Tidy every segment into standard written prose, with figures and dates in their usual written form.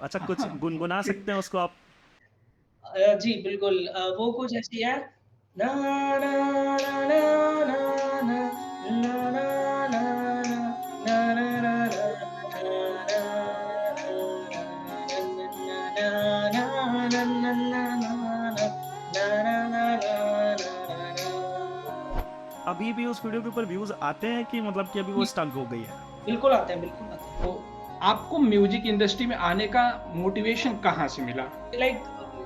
अच्छा, कुछ गुनगुना सकते हैं उसको आप? जी बिल्कुल वो कुछ ऐसी है ना ना ना ना ना ना ना ना ना ना ना ना ना अभी भी उस वीडियो के ऊपर व्यूज़ आते हैं कि मतलब कि अभी वो स्टक हो गई है? बिल्कुल आते हैं, बिल्कुल आते हैं। तो आपको म्यूजिक इंडस्ट्री में आने का मोटिवेशन कहाँ से मिला? लाइक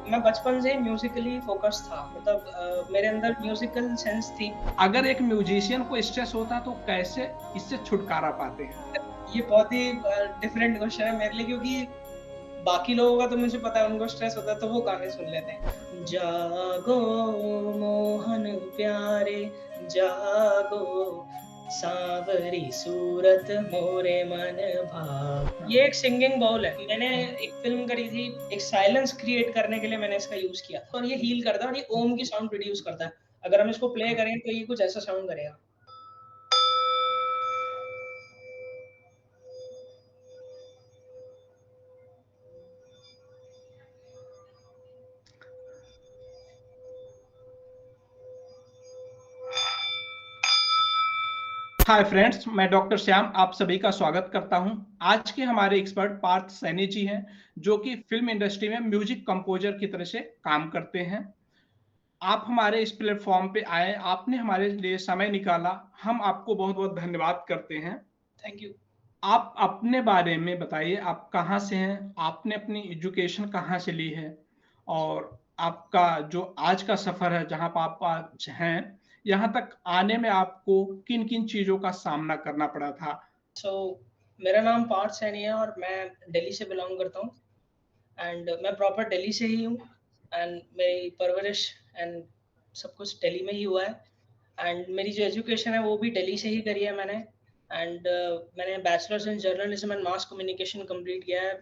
मैं बचपन से म्यूज़िकली फ़ोकस था मतलब मेरे अंदर म्यूज़िकल सेंस थी। अगर एक म्यूजिशियन को स्ट्रेस होता है तो कैसे इससे छुटकारा पाते हैं? ये बहुत ही डिफरेंट क्वेश्चन है मेरे लिए क्योंकि बाकी लोगों का तो मुझे पता है उनको स्ट्रेस होता है तो वो गाने सुन लेते हैं। जागो मोहन प्यारे जागो सांवरी सूरत मोरे मन भाव। ये एक सिंगिंग बाउल है। मैंने एक फ़िल्म करी थी, एक साइलेंस क्रिएट करने के लिए मैंने इसका यूज़ किया था और ये हील करता है और ये ओम की साउंड प्रोड्यूस करता है। अगर हम इसको प्ले करें तो ये कुछ ऐसा साउंड करेगा। हाय फ्रेंड्स, मैं डॉक्टर श्याम आप सभी का स्वागत करता हूं। आज के हमारे एक्सपर्ट पार्थ सैनी जी हैं, जो कि फिल्म इंडस्ट्री में म्यूजिक कंपोजर की तरह से काम करते हैं। आप हमारे इस प्लेटफॉर्म पे आए, आपने हमारे लिए समय निकाला, हम आपको बहुत-बहुत धन्यवाद करते हैं। Thank you. आप अपने बारे में बताइए, आप कहाँ से हैं? आपने अपनी एजुकेशन कहाँ से ली है? और आपका जो आज का सफ़र है, जहाँ पे आप आज हैं, यहाँ तक आने में आपको किन-किन चीज़ों का सामना करना पड़ा था? सो मेरा नाम पार्थ सैनी है और मैं दिल्ली से बिलॉन्ग करता हूँ एंड मैं प्रॉपर दिल्ली से ही हूँ एंड मेरी परवरिश एंड सब कुछ दिल्ली में ही हुआ है एंड मेरी जो एजुकेशन है वो भी दिल्ली से ही करी है मैंने एंड मैंने bachelors in journalism and mass communication complete किया है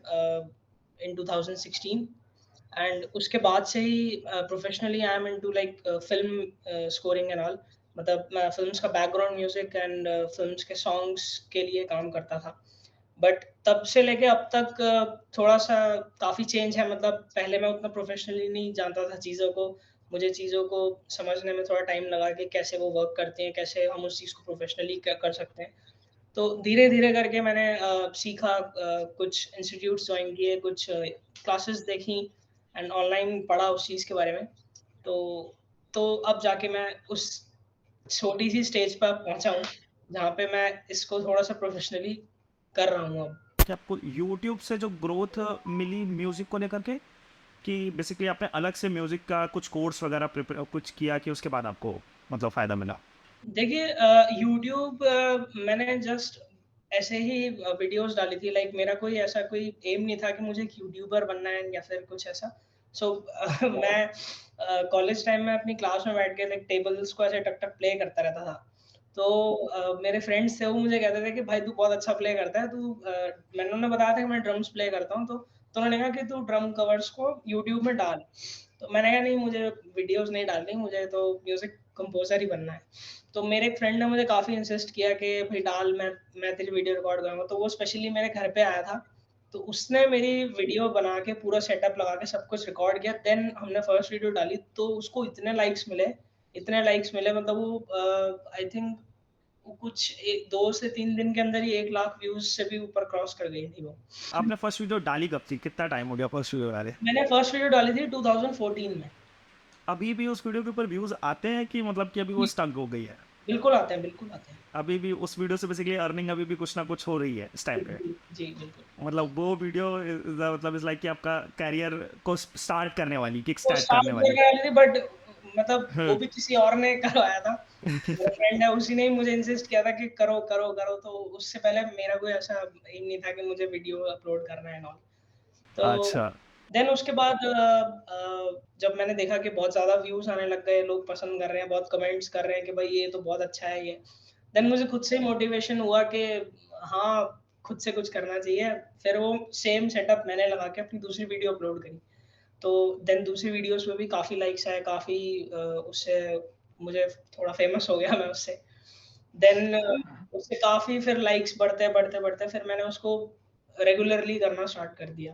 इन 2016 एंड उसके बाद से ही professionally I am into like film scoring and all मतलब मैं फ़िल्म्स का बैकग्राउंड म्यूज़िक एंड फ़िल्म्स के सॉन्ग्स के लिए काम करता था। बट तब से लेके अब तक थोड़ा-सा काफ़ी चेंज है मतलब पहले मैं उतना प्रोफेशनली नहीं जानता था चीज़ों को। मुझे चीज़ों को समझने में थोड़ा टाइम लगा कि कैसे वो वर्क करती हैं, कैसे हम उस चीज़ को प्रोफेशनली क कर सकते हैं। तो धीरे-धीरे करके मैंने सीखा कुछ इंस्टीट्यूट्स जॉइन किए, कुछ क्लासेस देखी एंड ऑनलाइन पढ़ा उस चीज़ के बारे में। तो अब जाके मैं उस छोटी-सी स्टेज पर पहुँचा हूँ, जहाँ पे मैं इसको थोड़ा-सा प्रोफेशनली कर रहा हूँ अब। कि आपको यूट्यूब से जो ग्रोथ मिली म्यूज़िक को लेकर के, कि बेसिकली आपने अलग से म्यूज़िक का कुछ कोर्स वगैरह कुछ किया कि उसके बाद आपको मतलब फ़ायदा मिला? देखिए यूट्यूब मैंने जस्ट ऐसे ही वीडियोज़ डाली थी लाइक मेरा कोई ऐसा कोई एम नहीं था कि मुझे एक यूट्यूबर बनना है या फिर कुछ ऐसा। सो मैं कॉलेज टाइम में अपनी क्लास में बैठ के लाइक टेबल्स को ऐसे टक-टक प्ले करता रहता था। तो मेरे फ्रेंड्स थे वो मुझे कहते थे कि भाई तू बहुत अच्छा प्ले करता है तू मैंने उन्हें बताया था कि मैं ड्रम्स प्ले करता हूँ तो उन्होंने कहा कि तू ड्रम कवर्स को यूट्यूब में डाल। तो मैंने कहा नहीं मुझे वीडियोज़ नहीं डालनी मुझे तो म्यूज़िक कंपोज़र ही बनना है। तो मेरे एक फ्रेंड ने मुझे काफ़ी इंसिस्ट किया कि भई डाल मैं तेरी वीडियो रिकॉर्ड करूँगा, तो वो स्पेशली मेरे घर पे आया था। तो उसने मेरी वीडियो बना के पूरा सेटअप लगा के सब कुछ रिकॉर्ड किया, देन हमने फर्स्ट वीडियो डाली तो उसको इतने लाइक्स मिले मतलब वो आई थिंक वो कुछ 2 से 3 दिन के अंदर ही 1 लाख व्यूज़ से भी ऊपर क्रॉस कर गई थी वो। आपने फर्स्ट वीडियो डाली कब थी? कितना टाइम हो गया फर्स्ट वीडियो डाले? मैंने फर्स्ट वीडियो डाली थी 2014 में। अभी भी उस वीडियो के ऊपर व्यूज़ आते हैं कि मतलब कि अभी वो स्टक हो गई है? बिल्कुल आते हैं, बिल्कुल आते हैं। अभी भी उस वीडियो से बेसिकली अर्निंग अभी भी कुछ ना कुछ हो रही है इस टाइम पे? बिल्कुल, जी, बिल्कुल। मतलब वो वीडियो मतलब इज़ लाइक कि आपका करियर को स्टार्ट करने वाली, किक वो स्टार्ट करने स्टार्ट वाली। करने वाली थी बट मतलब वो हाँ। भी किसी और ने करवाया था। मेरा फ्रेंड है उसी ने ही मुझे इंसिस्ट किया था कि करो, करो, करो तो उससे पहले मेरा कोई ऐसा एम नहीं था कि मुझे वीडियो अपलोड करना है एंड ऑल। तो अच्छा। देन उसके बाद जब मैंने देखा कि बहुत ज़्यादा व्यूज़ आने लग गए, लोग पसंद कर रहे हैं, बहुत कमेंट्स कर रहे हैं कि भाई ये तो बहुत अच्छा है ये। देन मुझे खुद से मोटिवेशन हुआ कि हाँ, खुद से कुछ करना चाहिए। फिर वो सेम सेटअप मैंने लगा के अपनी दूसरी वीडियो अपलोड करी। तो देन दूसरी वीडियोज़ में भी काफ़ी लाइक्स आए, काफ़ी उससे मुझे थोड़ा फ़ेमस हो गया मैं उससे। देन उससे काफ़ी फिर लाइक्स बढ़ते, बढ़ते, बढ़ते फिर मैंने उसको रेगुलरली करना स्टार्ट कर दिया।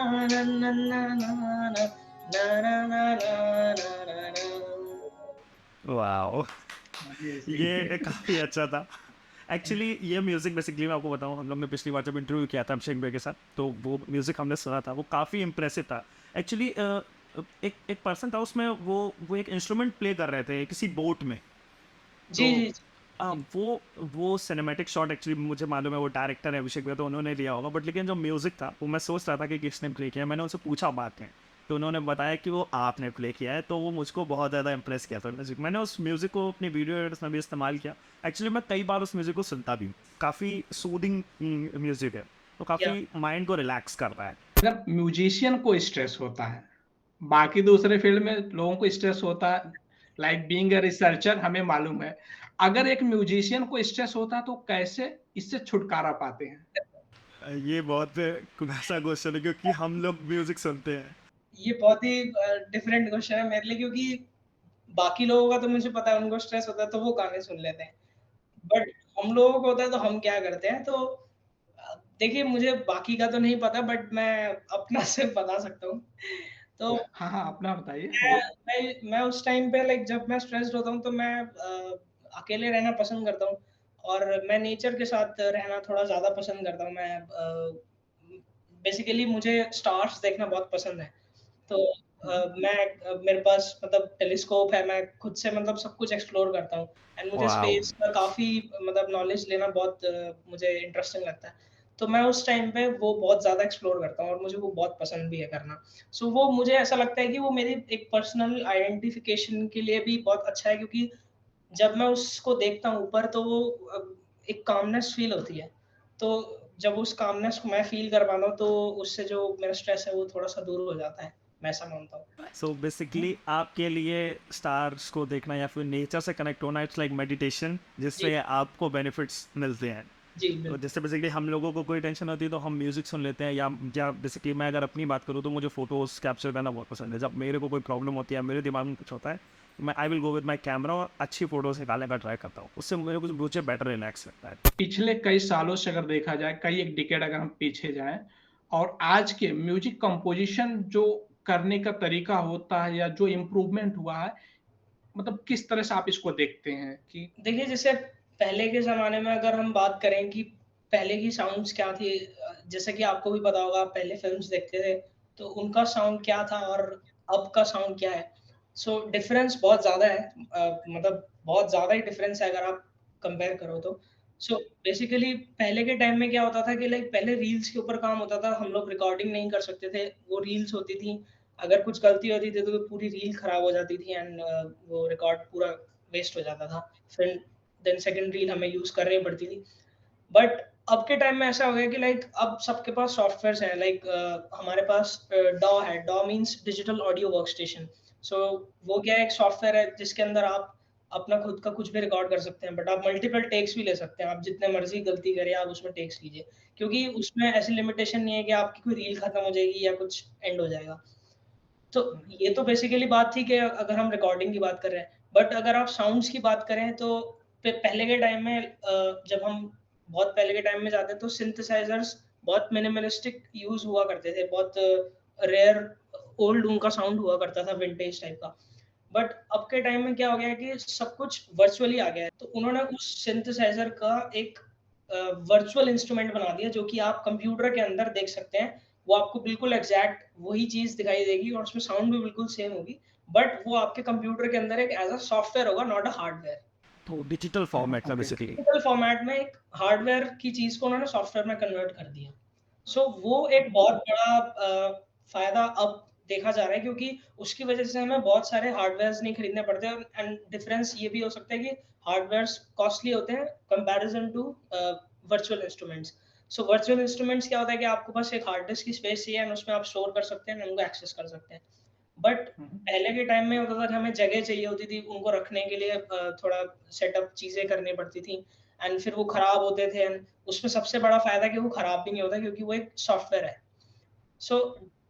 ना ना ना ना ना ना ना ना ना ना ना। वाओ! ये अमेजिंग। काफ़ी अच्छा था। एक्चुअली ये म्यूज़िक बेसिकली मैं आपको बताऊँ, हम लोग ने पिछली बार जब इंटरव्यू किया था अभिषेक भाई के साथ, तो वो म्यूज़िक हमने सुना था, वो काफ़ी इम्प्रेसिव था। एक्चुअली एक एक पर्सन था उसमें, वो एक इंस्ट्रूमेंट प्ले कर रहे थे किसी बोट में। जी, तो जी, जी। वो सिनेमैटिक शॉट एक्चुअली मुझे मालूम है, वो डायरेक्टर है अभिषेक भैया, तो उन्होंने लिया होगा, बट लेकिन जो म्यूज़िक था वो मैं सोच रहा था कि किसने प्ले किया। मैंने उनसे पूछा बाद में, तो उन्होंने बताया कि वो आपने प्ले किया है, तो वो मुझको बहुत ज़्यादा इम्प्रेस किया था म्यूज़िक। मैंने उस म्यूज़िक को अपनी वीडियो एडिट्स में भी इस्तेमाल किया। एक्चुअली मैं कई बार उस म्यूज़िक को सुनता भी हूँ, काफ़ी सूदिंग म्यूज़िक है, तो क्या? काफ़ी माइंड को रिलैक्स करता है। अगर म्यूजिशियन को स्ट्रेस होता है, बाकी दूसरे फील्ड में लोगों को स्ट्रेस होता है, लाइक बीइंग अ रिसर्चर हमें मालूम है। अगर एक म्यूजिशियन को स्ट्रेस होता है तो कैसे इससे छुटकारा पाते हैं? ये बहुत वैसा क्वेश्चन है, क्योंकि हम लोग म्यूज़िक सुनते हैं। ये बहुत ही डिफरेंट क्वेश्चन है मेरे लिए, क्योंकि बाकी लोगों का तो मुझे पता है, उनको स्ट्रेस होता है तो वो गाने सुन लेते हैं। बट हम लोगों को होता है तो हम क्या करते हैं, तो देखिए, मुझे बाकी का तो नहीं पता, बट मैं अपना से बता सकता हूँ। तो हाँ, हाँ, अपना बताइए। मैं मैं उस टाइम पे, लाइक, जब मैं स्ट्रेस्ड होता हूँ तो मैं अकेले रहना पसंद करता हूँ, और मैं नेचर के साथ रहना थोड़ा ज़्यादा पसंद करता हूँ। मैं बेसिकली मुझे स्टार्स देखना बहुत पसंद है। तो हुँ, मेरे पास मतलब टेलीस्कोप है, मैं खुद से मतलब सब कुछ एक्सप्लोर करता हूँ, एंड मुझे वाओ! स्पेस का काफ़ी मतलब नॉलेज लेना बहुत मुझे इंटरेस्टिंग लगता है। तो मैं उस टाइम पे वो बहुत ज़्यादा एक्सप्लोर करता हूँ, और मुझे वो बहुत पसंद भी है करना। सो वो मुझे ऐसा लगता है कि वो मेरी एक पर्सनल आइडेंटिफिकेशन के लिए भी बहुत अच्छा है, क्योंकि जब मैं उसको देखता हूँ ऊपर, तो वो एक कामनेस फ़ील होती है। तो जब उस कामनेस को मैं फ़ील कर पाता हूँ, तो उससे जो मेरा स्ट्रेस है वो थोड़ा-सा दूर हो जाता है, मैं ऐसा मानता हूँ। सो हुँ। बेसिकली आपके लिए स्टार्स को देखना या फिर नेचर से कनेक्ट होना, इट्स लाइक मेडिटेशन, जी, जिससे आपको बेनिफिट्स मिलते हैं। जी, तो बिल्कुल। जैसे बेसिकली हम लोगों को कोई टेंशन होती है तो हम म्यूजिक सुन लेते हैं, या बेसिकली मैं अगर अपनी बात करूँ तो मुझे फोटोज कैप्चर करना बहुत पसंद है। जब मेरे को कोई प्रॉब्लम होती है, मेरे दिमाग में कुछ होता है, तो मैं I will go with my camera और अच्छी फोटोज निकालने का ट्राई करता हूँ। उससे मुझे बेटर रिलैक्स लगता है। पिछले कई सालों से अगर देखा जाए, कई एक डिकेड अगर हम पीछे जाएँ और आज के म्यूज़िक कंपोज़िशन जो करने का तरीका होता है या जो इम्प्रूवमेंट हुआ है, मतलब किस तरह से आप इसको देखते हैं कि देखिए, जैसे पहले के ज़माने में अगर हम बात करें कि पहले की साउंड्स क्या थी, जैसे कि आपको भी पता होगा, आप पहले फ़िल्म्स देखते थे, तो उनका साउंड क्या था और अब का साउंड क्या है। सो डिफ़रेंस बहुत ज़्यादा है, मतलब बहुत ज़्यादा ही डिफ़रेंस है अगर आप कंपेयर करो तो। सो बेसिकली पहले के टाइम में क्या होता था कि लाइक पहले रील्स के ऊपर काम होता था, हम लोग रिकॉर्डिंग नहीं कर सकते थे, वो रील्स होती थी, अगर कुछ गलती होती थी तो पूरी रील खराब हो जाती थी, एंड वो रिकॉर्ड पूरा वेस्ट हो जाता था। फिर देन सेकंड रील हमें यूज़ करनी पड़ती थी। बट अब के टाइम में ऐसा हो गया कि लाइक अब सबके पास सॉफ्टवेयर्स हैं, लाइक हमारे पास डॉ है, डॉ मीन्स डिजिटल ऑडियो वर्कस्टेशन। सो वो क्या है, एक सॉफ्टवेयर है जिसके अंदर आप अपना खुद का कुछ भी रिकॉर्ड कर सकते हैं, बट आप मल्टीपल टेक्स भी ले सकते हैं, आप जितने मर्जी गलती करें आप उसमें टेक्स लीजिए, क्योंकि उसमें ऐसी लिमिटेशन नहीं है कि आपकी कोई रील खत्म हो जाएगी या कुछ एंड हो जाएगा। तो हुँ, ये तो बेसिकली बात थी कि अगर हम रिकॉर्डिंग की बात कर रहे हैं, बट अगर आप साउंड्स की बात करें तो पहले के टाइम में जब हम बहुत पहले के टाइम में जाते हैं तो सिंथेसाइजर्स बहुत मिनिमलिस्टिक यूज़ हुआ करते थे, बहुत रेयर ओल्ड उनका साउंड हुआ करता था, विंटेज टाइप का। बट अब के टाइम में क्या हो गया है कि सब कुछ वर्चुअली आ गया है, तो उन्होंने उस सिंथेसाइजर का एक वर्चुअल इंस्ट्रूमेंट बना दिया, जो कि आप कंप्यूटर के अंदर देख सकते हैं। वो आपको बिल्कुल एग्ज़ैक्ट वही चीज़ दिखाई देगी और उसमें साउंड भी बिल्कुल सेम होगी, बट वो आपके कंप्यूटर के अंदर एक एज़ अ सॉफ्टवेयर होगा, नॉट अ हार्डवेयर। तो डिजिटल हाँ, हाँ, फॉर्मेट में ओके। बेसिकली। डिजिटल फॉर्मेट में एक हार्डवेयर की चीज़ को उन्होंने सॉफ्टवेयर में कन्वर्ट कर दिया। सो वो एक बहुत बड़ा फ़ायदा अब देखा जा रहा है, क्योंकि उसकी वज़ह से हमें बहुत सारे हार्डवेयर्स नहीं खरीदने पड़ते, एंड डिफरेंस ये भी हो सकता है कि हार्डवेयर्स कॉस्टली होते हैं comparison to virtual instruments. So virtual instruments क्या होता है कि आपको बस एक हार्ड डिस्क की स्पेस चाहिए, एंड उसमें आप स्टोर कर सकते हैं एंड उनको एक्सेस कर सकते हैं। बट हुँ, हुँ, पहले के टाइम में होता था कि हमें जगह चाहिए होती थी, उनको रखने के लिए थोड़ा सेटअप चीज़ें करनी पड़ती थी, एंड फिर वो खराब होते थे, एंड उसमें सबसे बड़ा फ़ायदा कि वो खराब भी नहीं होता, क्योंकि वो एक सॉफ्टवेयर है। सो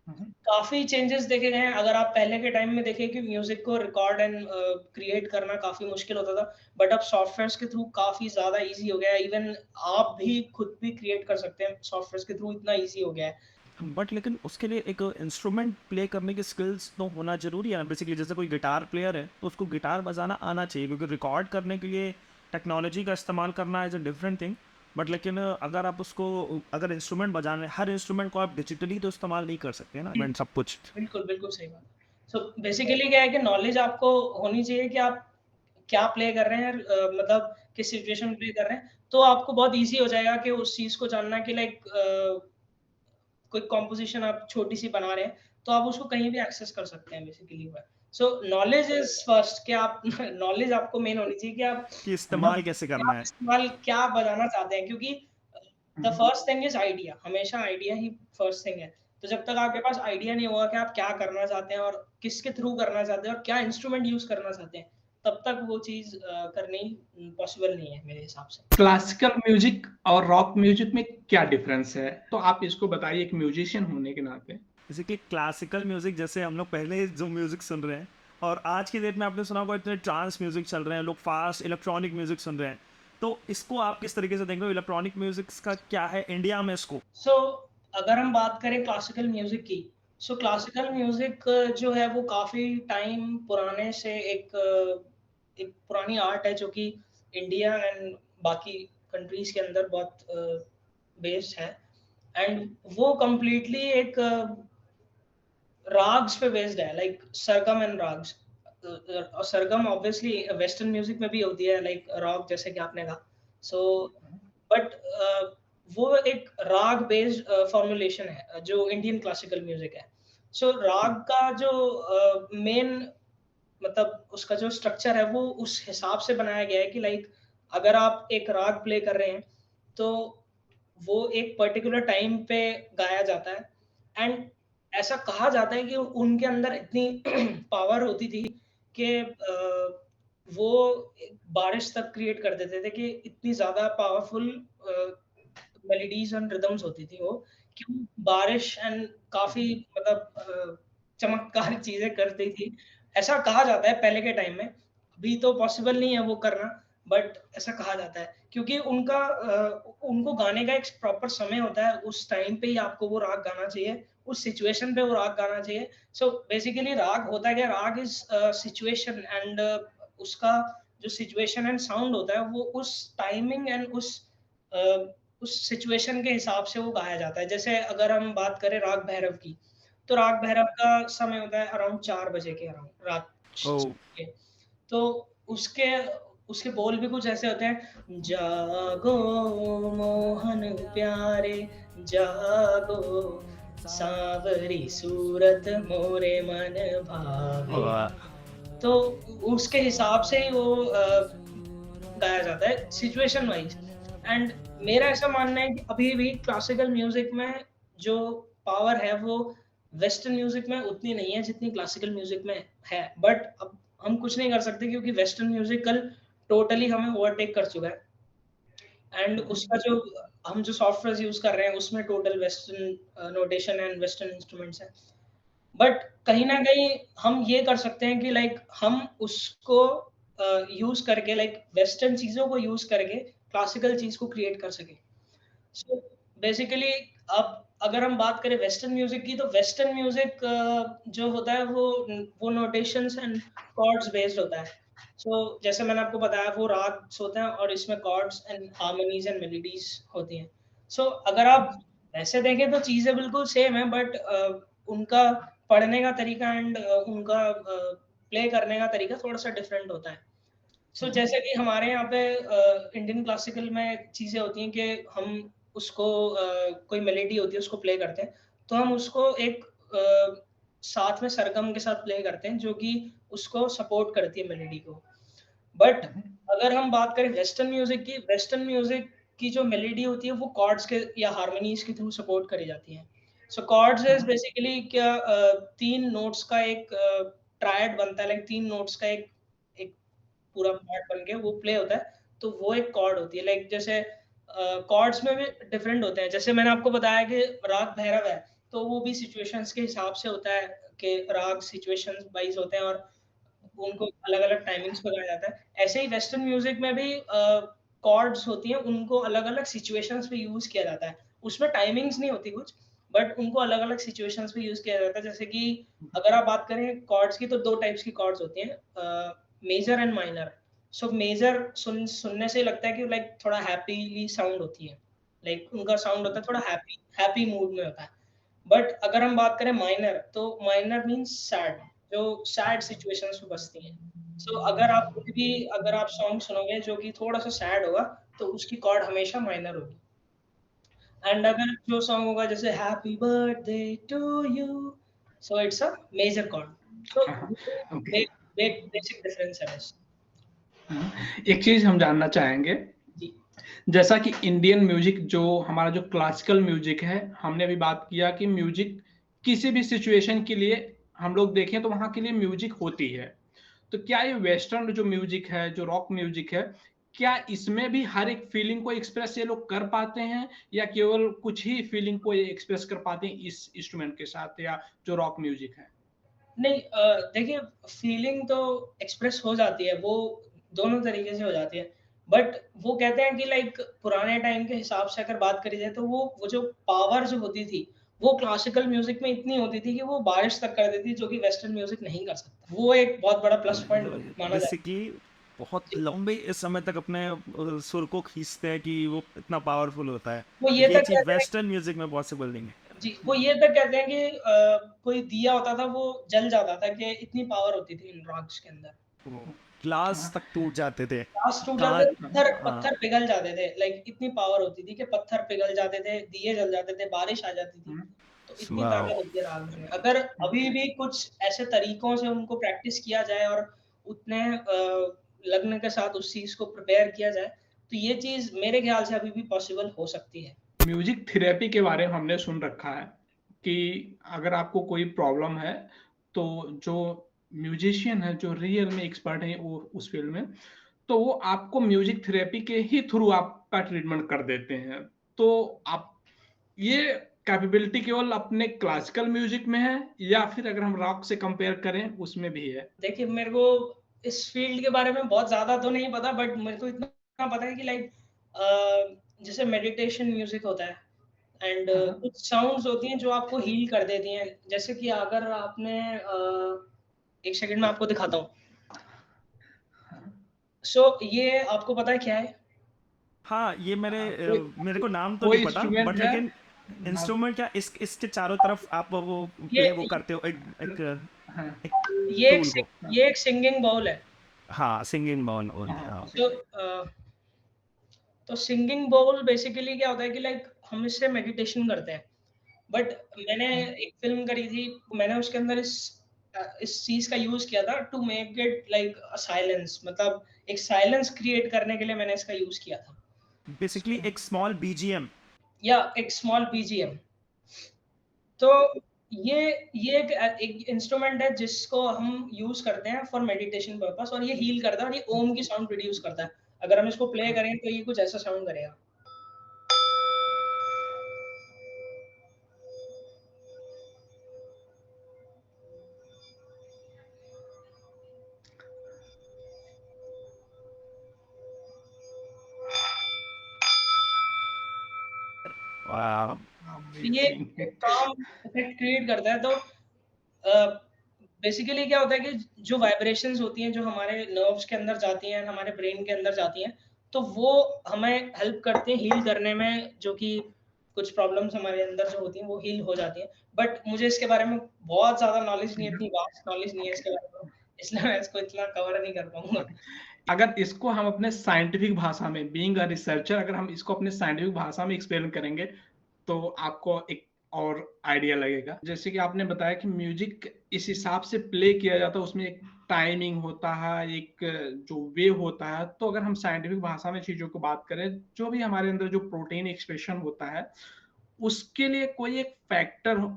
हुँ, हुँ। काफ़ी चेंजेस देखे गए हैं। अगर आप पहले के टाइम में देखें कि म्यूज़िक को रिकॉर्ड एंड क्रिएट करना काफ़ी मुश्किल होता था, बट अब सॉफ्टवेयर्स के थ्रू काफ़ी ज़्यादा ईज़ी हो गया है। इवन आप भी खुद भी क्रिएट कर सकते हैं, सॉफ्टवेयर्स के थ्रू इतना ईज़ी हो गया है। बट लेकिन उसके लिए एक इंस्ट्रूमेंट प्ले करने की स्किल्स तो होना ज़रूरी है ना। बेसिकली जैसे कोई गिटार प्लेयर है तो उसको गिटार बजाना आना चाहिए, क्योंकि रिकॉर्ड करने के लिए टेक्नोलॉजी का इस्तेमाल करना is a different thing. But लेकिन अगर आप उसको, अगर इंस्ट्रूमेंट बजाने, हर इंस्ट्रूमेंट को आप डिजिटली तो इस्तेमाल नहीं कर सकते ना, इवेंट सब कुछ। बिल्कुल, बिल्कुल सही बात है। सो बेसिकली क्या है कि नॉलेज आपको होनी चाहिए कि आप क्या प्ले कर रहे हैं, मतलब किस सिचुएशन में प्ले कर रहे हैं, तो आपको बहुत ईज़ी हो जाएगा कि उस चीज़ को जानना कि लाइक कोई कॉम्पोज़िशन आप छोटी-सी बना रहे हैं, तो आप उसको कहीं भी एक्सेस कर सकते हैं बेसिकली वो है। सो नॉलेज इज़ फर्स्ट कि आप नॉलेज आपको मेन होनी चाहिए कि आप कि इस्तेमाल कैसे करना है। इस्तेमाल क्या बनाना चाहते हैं, क्योंकि the first thing is idea, हमेशा आइडिया ही फर्स्ट थिंग है। तो जब तक आपके पास आइडिया नहीं होगा कि आप क्या करना चाहते हैं और किसके थ्रू करना चाहते हैं और क्या इंस्ट्रूमेंट यूज़ करना चाहते हैं, तब तक वो चीज़ करनी पॉसिबल नहीं है मेरे हिसाब से। क्लासिकल म्यूजिक और रॉक म्यूजिक में क्या डिफरेंस है? तो आप इसको बताइए एक म्यूजिशियन होने के नाते। जैसे कि क्लासिकल म्यूज़िक, जैसे हम लोग पहले जो म्यूज़िक सुन रहे हैं, और आज की डेट में आपने सुना होगा इतने ट्रांस म्यूज़िक चल रहे हैं, लोग फास्ट इलेक्ट्रॉनिक म्यूज़िक सुन रहे हैं। तो इसको आप किस तरीके से देख रहे हो? इलेक्ट्रॉनिक म्यूज़िक्स का क्या है इंडिया में स्कोप? सो अगर हम बात करें क्लासिकल म्यूज़िक की, सो क्लासिकल म्यूज़िक जो है वो काफ़ी टाइम पुराने से एक पुरानी आर्ट है जो कि इंडिया एंड बाकी कंट्रीज़ के अंदर बहुत बेस्ड है, एंड वो कंप्लीटली एक राग्स पे बेस्ड है, लाइक सरगम एंड राग्स। और सरगम ऑब्वियसली वेस्टर्न म्यूजिक में भी होती है, लाइक रॉक जैसे कि आपने कहा। सो बट वो एक राग बेस्ड फॉर्मुलेशन है जो इंडियन क्लासिकल म्यूजिक है। सो राग का जो मेन मतलब उसका जो स्ट्रक्चर है वो उस हिसाब से बनाया गया है कि लाइक अगर आप एक राग प्ले कर रहे हैं तो वो एक पर्टिकुलर टाइम पे गाया जाता है, एंड ऐसा कहा जाता है कि उनके अंदर इतनी पावर होती थी कि वो एक बारिश तक क्रिएट कर देते थे, कि इतनी ज़्यादा पावरफुल मेलोडीज़ एंड रिदम्स होती थी वो, कि वो बारिश एंड काफ़ी मतलब चमत्कार चीज़ें करती थी। ऐसा कहा जाता है पहले के टाइम में, अभी तो पॉसिबल नहीं है वो करना, बट ऐसा कहा जाता है क्योंकि उनको गाने का एक प्रॉपर समय होता है, उस टाइम पे ही आपको वो राग गाना चाहिए, उस सिचुएशन पे वो राग गाना चाहिए। सो बेसिकली राग होता क्या है, राग इज़ सिचुएशन एंड उसका जो सिचुएशन एंड साउंड होता है वो उस टाइमिंग एंड अ, उस सिचुएशन के हिसाब से वो गाया जाता है। जैसे अगर हम बात करें राग भैरव की, तो राग भैरव का समय होता है अराउंड 4 बजे के अराउंड रात ओह! के। तो उसके उसके बोल भी कुछ ऐसे होते हैं, जागो मोहन प्यारे, जागो सांवरी सूरत मोरे मन भावे। वाह! तो उसके हिसाब से ही वो गाया जाता है सिचुएशन वाइज़, एंड मेरा ऐसा मानना है कि अभी भी क्लासिकल म्यूज़िक में जो पावर है वो वेस्टर्न म्यूज़िक में उतनी नहीं है जितनी क्लासिकल म्यूज़िक में है। बट अब हम कुछ नहीं कर सकते क्योंकि वेस्टर्न म्यूज़िक कल टोटली हमें ओवरटेक कर चुका है, एंड उसका जो हम जो सॉफ्टवेयर्स यूज़ कर रहे हैं उसमें total western notation and western instruments हैं। बट कहीं न कहीं हम ये कर सकते हैं कि लाइक हम उसको यूज़ करके लाइक वेस्टर्न चीज़ों को यूज़ करके क्लासिकल चीज़ को क्रिएट कर सकें। सो बेसिकली अब अगर हम बात करें वेस्टर्न म्यूज़िक की, तो वेस्टर्न म्यूज़िक जो होता है वो नोटेशंस एंड कॉर्ड्स बेस्ड होता है। सो जैसे मैंने आपको बताया वो राग्स होते हैं और इसमें कॉर्ड्स एंड हार्मनीज़ एंड मेलोडीज़ होती हैं। सो अगर आप वैसे देखें तो चीज़ें बिल्कुल सेम है, बट उनका पढ़ने का तरीका एंड उनका प्ले करने का तरीका थोड़ा-सा डिफरेंट होता है। सो जैसे कि हमारे यहाँ पे इंडियन क्लासिकल में चीज़ें होती हैं कि हम उसको कोई मेलोडी होती है उसको प्ले करते हैं, तो हम उसको एक साथ में सरगम के साथ प्ले करते हैं जो कि उसको सपोर्ट करती है मेलोडी को। बट अगर हम बात करें वेस्टर्न म्यूज़िक की, वेस्टर्न म्यूज़िक की जो मेलोडी होती है वो कॉर्ड्स के या हार्मनीज़ के थ्रू सपोर्ट करी जाती हैं। सो कॉर्ड्स इज़ बेसिकली क्या 3 नोट्स का एक ट्रायड बनता है, लाइक 3 नोट्स का एक एक पूरा पार्ट बन के वो प्ले होता है, तो वो एक कॉर्ड होती है। लाइक जैसे कॉर्ड्स में भी डिफरेंट होते हैं। जैसे मैंने आपको बताया कि राग भैरव है, तो वो भी सिचुएशंस के हिसाब से होता है कि राग सिचुएशंस वाइज़ होते हैं और उनको अलग-अलग टाइमिंग्स पे गाया जाता है। ऐसे ही वेस्टर्न म्यूज़िक में भी कॉर्ड्स होती हैं, उनको अलग-अलग सिचुएशंस पे यूज़ किया जाता है। उसमें टाइमिंग्स नहीं होती कुछ, बट उनको अलग-अलग सिचुएशंस में यूज़ किया जाता है। जैसे कि अगर आप बात करें कॉर्ड्स की, तो 2 टाइप्स की कॉर्ड्स होती हैं, major and minor. So major सुनने से लगता है कि लाइक थोड़ा हैप्पीली साउंड होती है। लाइक उनका साउंड होता है थोड़ा हैप्पी हैप्पी मूड में होता है। बट अगर हम बात करें माइनर, तो माइनर मीन्स सैड, जो सैड सिचुएशंस में बजती हैं। सो अगर आप सॉन्ग सुनोगे जो कि थोड़ा-सा सैड होगा, तो उसकी कॉर्ड हमेशा माइनर होगी। एंड अगर जो सॉन्ग होगा जैसे happy birthday to you, so it's a major chord. So हाँ, हाँ, ओके। बे बे बेसिक डिफरेंस है बस। एक चीज़ हम जानना चाहेंगे, जी। जैसा कि इंडियन म्यूजिक जो हमारा जो क्लासिकल म्यूजिक है, हमने अभी बात किया कि म्यूजिक किसी भी सिचुएशन के लिए हम लोग देखें तो वहाँ के लिए म्यूजिक होती है। तो क्या ये वेस्टर्न जो म्यूजिक है, जो रॉक म्यूजिक है, क्या इसमें भी हर एक फीलिंग को एक्सप्रेस ये लोग कर पाते हैं या केवल कुछ ही फीलिंग को ये एक्सप्रेस कर पाते हैं इस इंस्ट्रूमेंट के साथ या जो रॉक म्यूजिक है? नहीं, देखिए, फीलिंग तो एक्सप्रेस हो जाती है, वो दोनों तरीके से हो जाती है। बट वो कहते हैं कि लाइक पुराने टाइम के हिसाब से अगर बात करी जाए, तो वो जो पावर जो होती थी, वो क्लासिकल म्यूज़िक में इतनी होती थी कि वो बारिश तक कर देती, जो कि वेस्टर्न म्यूज़िक नहीं कर सकता। वो एक बहुत बड़ा प्लस पॉइंट माना जाता है। बेसिकली बहुत जी, लंबे समय तक अपने सुर को खींचते हैं कि वो इतना पावरफुल होता है। वो ये ये तक चीज़ कहते हैं वेस्टर्न म्यूजिक में पॉसिबल नहीं है। जी, वो ये तक कहते हैं कि कोई दिया होता था, वो जल जाता था, कि इतनी पावर होती थी इन रॉक्स के अंदर। वो ग्लास हाँ, तक टूट जाते थे। ग्लास टूट जाते थे, कांच। पत्थर हाँ। पत्थर पिघल जाते थे, लाइक इतनी पावर होती थी कि पत्थर पिघल जाते थे, दिए जल जाते थे, बारिश आ जाती थी। हुँ, तो इतनी वाओ। ताकत होती है राग में। अगर अभी भी कुछ ऐसे तरीकों से उनको प्रैक्टिस किया जाए और उतने लग्न के साथ उस चीज़ को प्रिपेयर किया जाए, तो ये चीज़ मेरे ख़्याल से अभी भी पॉसिबल हो सकती है। म्यूजिक थेरेपी के बारे में हमने सुन रखा है कि अगर आपको कोई प्रॉब्लम है, तो जो म्यूजिशियन है, जो रियल में एक्सपर्ट है वो उस फील्ड में, तो वो आपको म्यूजिक थेरेपी के ही थ्रू आपका ट्रीटमेंट कर देते हैं। तो आप ये कैपेबिलिटी केवल अपने क्लासिकल म्यूजिक में है या फिर अगर हम रॉक से कंपेयर करें उसमें भी है? देखिए, मेरे को इस फ़ील्ड के बारे में बहुत ज़्यादा तो नहीं पता, बट मेरे को इतना पता है कि लाइक जैसे मेडिटेशन म्यूज़िक होता है, एंड हाँ, हाँ। कुछ साउंड्स होती हैं जो आपको हील कर देती हैं। जैसे कि अगर आपने 1 सेकंड में आपको दिखाता हूँ। सो ये आपको पता है क्या है? हाँ, ये कोई मेरे को नाम तो नहीं कोई पता, इंस्ट्रूमेंट बट है? लेकिन हाँ, इंस्ट्रूमेंट क्या इसके चारों तरफ आप वो ये प्ले वो करते हो एक एक हाँ, एक ये एक टूल सिंग को। हाँ, ये एक सिंगिंग बाउल है। हाँ, सिंगिंग बाउल बोलते हैं। हाँ, हाँ। ओके। सो तो सिंगिंग बाउल बेसिकली क्या होता है कि लाइक हम इससे मेडिटेशन करते हैं। बट मैंने हाँ, एक फ़िल्म करी थी, मैंने उसके अंदर इस चीज़ का यूज़ किया था to make it like a silence, मतलब एक साइलेंस क्रिएट करने के लिए मैंने इसका यूज़ किया था। बेसिकली एक स्मॉल बीजीएम। या एक स्मॉल बीजीएम। तो ये एक इंस्ट्रूमेंट है जिसको हम यूज़ करते हैं फॉर मेडिटेशन पर्पस, और ये हील करता है और ये ओम की साउंड प्रोड्यूस करता है। अगर हम इसको प्ले हाँ। करें तो ये कुछ ऐसा साउंड करेगा। वाह। तो ये अमेज़िंग। एक काम इफ़ेक्ट क्रिएट करता है। तो अ, बेसिकली क्या होता है कि जो वाइब्रेशंस होती हैं, जो हमारे नर्व्स के अंदर जाती हैं, हमारे ब्रेन के अंदर जाती हैं, तो वो हमें हेल्प करती हैं हील करने में, जो कि कुछ प्रॉब्लम्स हमारे अंदर जो होती हैं, वो हील हो जाती हैं। बट मुझे इसके बारे में बहुत ज़्यादा नॉलेज नहीं है, इतनी वास्ट नॉलेज नहीं है इसके बारे में, इसलिए मैं इसको इतना कवर नहीं कर पाऊँगा। ओके। अगर इसको हम अपने साइंटिफिक भाषा में बीइंग अ रिसर्चर अगर हम इसको अपने साइंटिफिक भाषा में एक्सप्लेन करेंगे, तो आपको एक और आइडिया लगेगा। जैसे कि आपने बताया कि म्यूज़िक इस हिसाब से प्ले किया जाता है, उसमें एक टाइमिंग होता है, एक जो वेव होता है। तो अगर हम साइंटिफिक भाषा में चीज़ों को बात करें, जो भी हमारे अंदर जो प्रोटीन एक्सप्रेशन होता है, उसके लिए कोई एक फैक्टर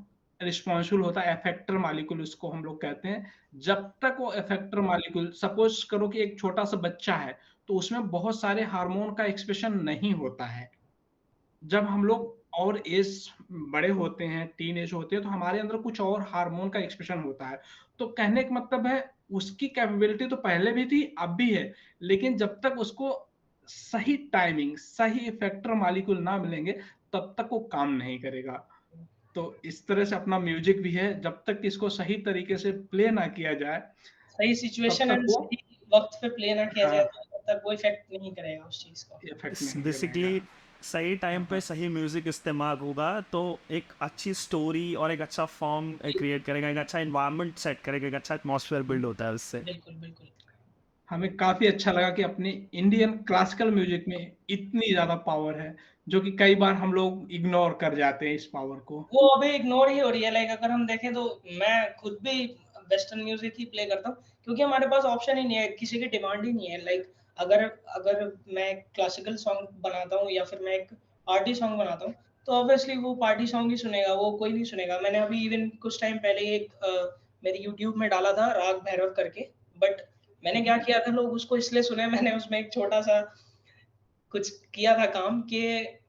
रिस्पॉन्सिबल होता है, इफेक्टर मॉलिक्यूल उसको हम लोग कहते हैं। जब तक वो इफेक्टर मॉलिक्यूल सपोज़ करो कि एक छोटा-सा बच्चा है, तो उसमें बहुत सारे हार्मोन का एक्सप्रेशन नहीं होता है। जब हम लोग और एज बड़े होते हैं, टीन एज होते हैं, तो हमारे अंदर कुछ और हार्मोन का एक्सप्रेशन होता है। तो कहने का मतलब है उसकी कैपेबिलिटी तो पहले भी थी, अब भी है, लेकिन जब तक उसको सही टाइमिंग, सही इफेक्टर मॉलिक्यूल ना मिलेंगे, तब तक वो काम नहीं करेगा। तो इस तरह से अपना म्यूजिक भी है, जब तक इसको सही तरीके से प्ले ना किया जाए, सही तब सिचुएशन तक एंड वो सही वक़्त पे प्ले ना किया जाए हाँ, तो तब तक वो इफ़ेक्ट नहीं करेगा उस चीज़ का। इफ़ेक्ट नहीं करेगा। बेसिकली सही टाइम पे हाँ, सही म्यूजिक इस्तेमाल होगा तो एक अच्छी स्टोरी और एक अच्छा फॉर्म क्रिएट करेगा, एक अच्छा इन्वायरमेंट सेट करेगा, एक अच्छा एटमॉस्फेयर बिल्ड होता है उससे। बिल्कुल, बिल्कुल। हमें काफ़ी अच्छा लगा कि अपने इंडियन क्लासिकल म्यूजिक में इतनी ज़्यादा पावर है, जो कि कई बार हम लोग इग्नोर कर जाते हैं इस पावर को। वो अभी इग्नोर ही हो रही है लाइक अगर हम देखें तो मैं खुद भी वेस्टर्न म्यूजिक ही प्ले करता हूँ क्योंकि हमारे पास ऑप्शन ही नहीं है किसी की डिमांड ही नहीं है लाइक अगर अगर मैं क्लासिकल सॉन्ग बनाता हूँ या फिर मैं एक पार्टी सॉन्ग बनाता हूँ तो ऑब्वियसली वो पार्टी सॉन्ग ही सुनेगा वो कोई नहीं सुनेगा मैंने अभी इवन कुछ टाइम पहले ही एक मेरी यूट्यूब में डाला था राग भैरव करके बट मैंने क्या किया था लोग उसको इसलिए सुने मैंने उसमें एक छोटा सा कुछ किया था काम कि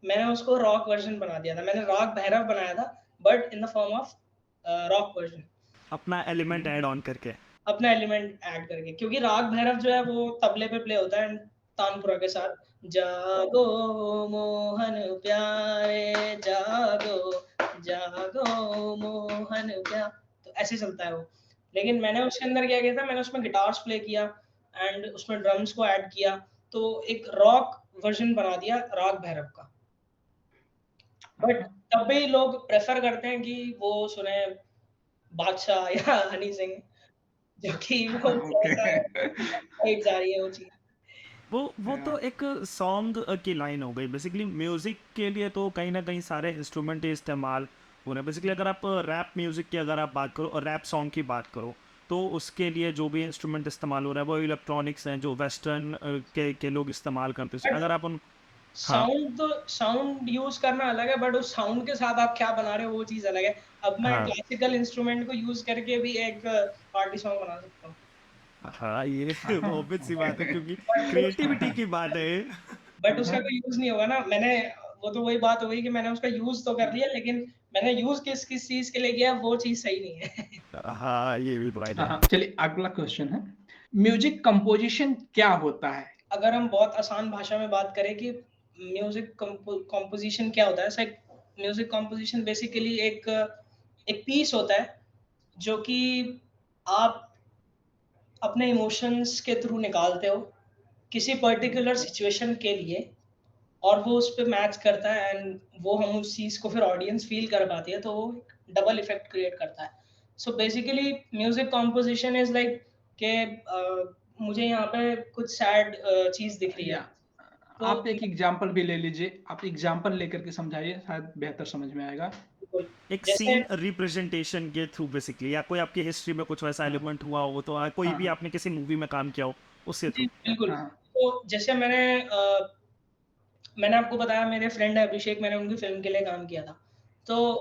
मैंने उसको रॉक वर्ज़न बना दिया था। मैंने राग भैरव बनाया था but in the form of rock version अपना एलिमेंट ऐड ऑन करके। अपना एलिमेंट ऐड करके क्योंकि राग भैरव जो है वो तबले पे प्ले होता है एंड तानपुरा के साथ। जागो मोहन प्यारे जागो, जागो मोहन तो ऐसे चलता है वो। लेकिन मैंने उसके अंदर क्या किया था मैंने उसमें गिटार्स प्ले किया एंड उसमें ड्रम्स को ऐड किया तो एक रॉक वर्ज़न बना दिया राग भैरव का। बट हाँ, तब भी लोग प्रेफ़र करते हैं कि वो सुने बादशाह या हनी सिंह जो कि वो हाँ, थोड़ा-सा ओके। साइड जा रही है वो चीज़। वो या तो एक सॉन्ग की लाइन हो गई। बेसिकली म्यूजिक के लिए तो कहीं ना कहीं सारे इंस्ट्रूमेंट ही इस्तेमाल हो रहे हैं। बेसिकली अगर आप रैप म्यूजिक की अगर आप बात करो और रैप सॉन्ग की बात करो तो उसके लिए जो भी इंस्ट्रूमेंट इस्तेमाल हो रहा है वो इलेक्ट्रॉनिक्स हैं जो वेस्टर्न के लोग इस्तेमाल करते हैं। बट अगर आप उन हाँ साउंड यूज़ करना अलग है बट उस साउंड के साथ आप क्या बना रहे हो वो चीज़ अलग है। अब मैं हाँ क्लासिकल इंस्ट्रूमेंट को यूज़ करके भी एक पार्टी सॉन्ग बना सकता हूँ। हाँ, ये हाँ, ऑब्वियस सी बात है क्योंकि बट उसका क्रिएटिविटी की बात है। बट उसका कोई यूज़ नहीं होगा ना। वो तो वही बात हो गई कि मैंने उसका यूज़ तो कर लिया लेकिन मैंने यूज़ किस चीज़ के लिए किया वो चीज़ सही नहीं है। हाँ, ये भी राइट हाँ, है। हाँ, चलिए अगला क्वेश्चन है, म्यूजिक कंपोजिशन क्या होता है? अगर हम बहुत आसान भाषा में बात करें कि म्यूजिक कंपोजिशन क्या होता है सर म्यूजिक कंपोजिशन बेसिकली एक एक पीस होता है जो कि आप अपने इमोशंस के थ्रू निकालते हो किसी पर्टिकुलर सिचुएशन के लिए और वो उस पे मैच करता है एंड वो हम उस चीज़ को फिर ऑडियंस फील कर पाती है तो वो डबल इफेक्ट क्रिएट करता है so basically music composition is like कि मुझे यहाँ पे कुछ सैड चीज़ दिख रही है या तो आप एक एग्जांपल भी ले लीजिए, आप एग्जांपल लेकर के समझाइए, शायद बेहतर समझ में आएगा। बिल्कुल एक जैसे सीन रिप्रेजेंटेशन के थ्रू बेसिकली, या कोई आपकी हिस्ट्री में कुछ वैसा हाँ, एलिमेंट हुआ हो तो कोई हाँ, भी हाँ, आपने किसी मूवी में काम किया हो उसके जी थ्रू। बिल्कुल हाँ, तो जैसे मैंने आपको बताया मेरे फ्रेंड है अभिषेक मैंने उनकी फ़िल्म के लिए काम किया था। तो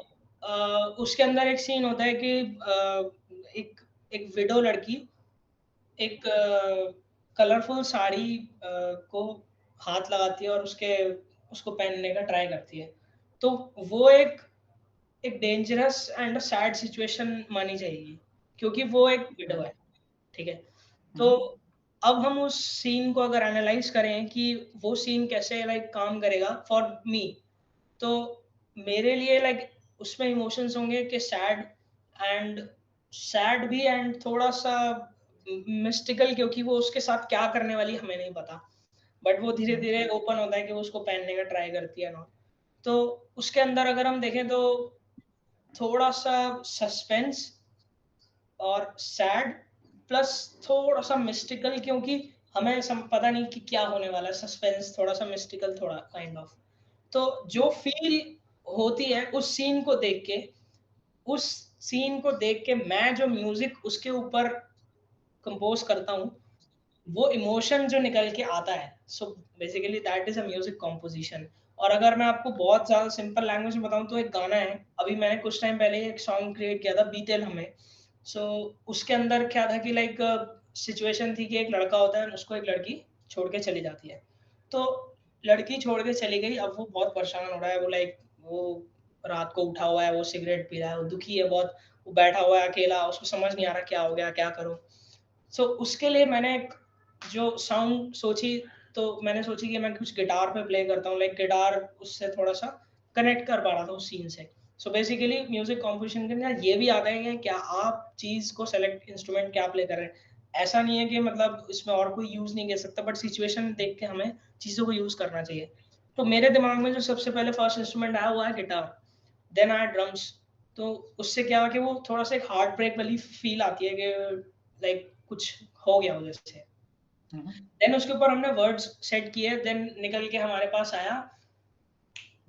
उसके अंदर एक सीन होता है कि एक एक विडो लड़की एक कलरफुल साड़ी को हाथ लगाती है और उसको पहनने का ट्राई करती है। तो वो एक डेंजरस एंड सैड सिचुएशन मानी जाएगी, क्योंकि वो एक विडो हुँ, है, ठीक है? तो हुँ, अब हम उस सीन को अगर एनालाइज़ करें कि वो सीन कैसे लाइक काम करेगा फॉर मी, तो मेरे लिए लाइक उसमें इमोशंस होंगे कि एंड सैड भी एंड थोड़ा-सा मिस्टिकल क्योंकि वो उसके साथ क्या करने वाली है हमें नहीं पता। बट वो हुँ, धीरे-धीरे ओपन होता है कि वो उसको पहनने का ट्राई करती है ना। तो उसके अंदर अगर हम देखें तो थोड़ा-सा सस्पेंस और सैड प्लस थोड़ा-सा मिस्टिकल क्योंकि हमें पता नहीं कि क्या होने वाला है, सस्पेंस थोड़ा-सा मिस्टिकल थोड़ा काइंड ऑफ। तो जो फ़ील होती है उस सीन को देख के मैं जो म्यूज़िक उसके ऊपर कंपोज़ करता हूँ, वो इमोशन जो निकल के आता है, so basically that is a music composition. और अगर मैं आपको बहुत ज़्यादा सिंपल लैंग्वेज में बताऊँ तो एक गाना है, अभी मैंने कुछ टाइम पहले ही एक सॉन्ग क्रिएट किया था बीते लम्हे। सो उसके अंदर क्या था कि लाइक सिचुएशन थी कि एक लड़का होता है, उसको एक लड़की छोड़ के चली जाती है। तो लड़की छोड़ के चली गई, अब वो बहुत परेशान हो रहा है, वो रात को उठा हुआ है, वो सिगरेट पी रहा है, वो दुखी है बहुत, वो बैठा हुआ है अकेला, उसको समझ नहीं आ रहा क्या हो गया, क्या करूँ? सो उसके लिए मैंने एक जो साउंड सोची, तो मैंने सोची कि मैं कुछ गिटार पे प्ले करता हूँ, लाइक गिटार उससे थोड़ा-सा कनेक्ट कर पा रहा था उस सीन से। सो बेसिकली म्यूज़िक कॉम्पोज़िशन के अंदर ये भी आता है कि क्या आप चीज़ को सेलेक्ट इंस्ट्रूमेंट क्या प्ले कर रहे हैं। ऐसा नहीं है कि मतलब इसमें और कोई यूज़ नहीं कर सकता, बट सिचुएशन देख के हमें चीज़ों को यूज़ करना चाहिए। तो मेरे दिमाग में जो सबसे पहले फर्स्ट इंस्ट्रूमेंट आया हुआ है गिटार, देन आया ड्रम्स। तो उससे क्या हुआ कि वो थोड़ा-सा एक हार्ट ब्रेक वाली फ़ील आती है कि लाइक कुछ हो गया मुझे इससे। हुँ, हुँ। देन उसके ऊपर हमने वर्ड्स सेट किए, देन निकल के हमारे पास आया,